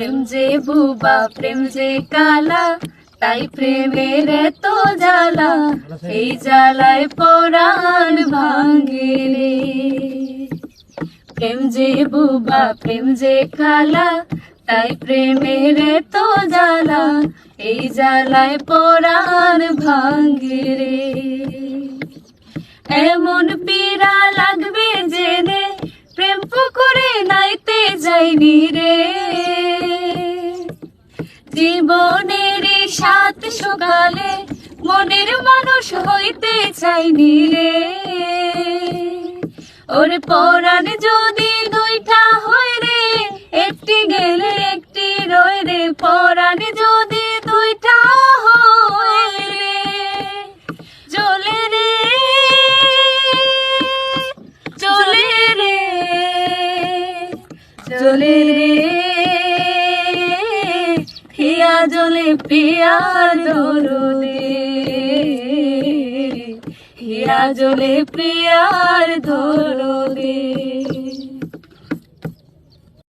প্রেম যে বুবা প্রেম যে কালা, তাই প্রেমের এত জ্বালা, এই জ্বালায় পরাণ ভাঙে রে। প্রেম যে বুবা প্রেম যে কালা, তাই প্রেমের এত জ্বালা, এই জ্বালায় পরাণ ভাঙে রে। এমন পীড়া লাগবে জেনে প্রেম পুকুরে নাইতে যাইনি রে। জীবনের সাত সকালে মনের মানুষ হইতে চাইনি রে। ওর পরাণ যদি দুইটা হয় রে, একটি গেলে একটি রয় রে। পরাণ যদি দুইটা হয় রে, চলে রে চলে রে চলে রে। হিয়া জলে প্রিয়ার দরদে, হিয়া জলে প্রিয়ার দরদে।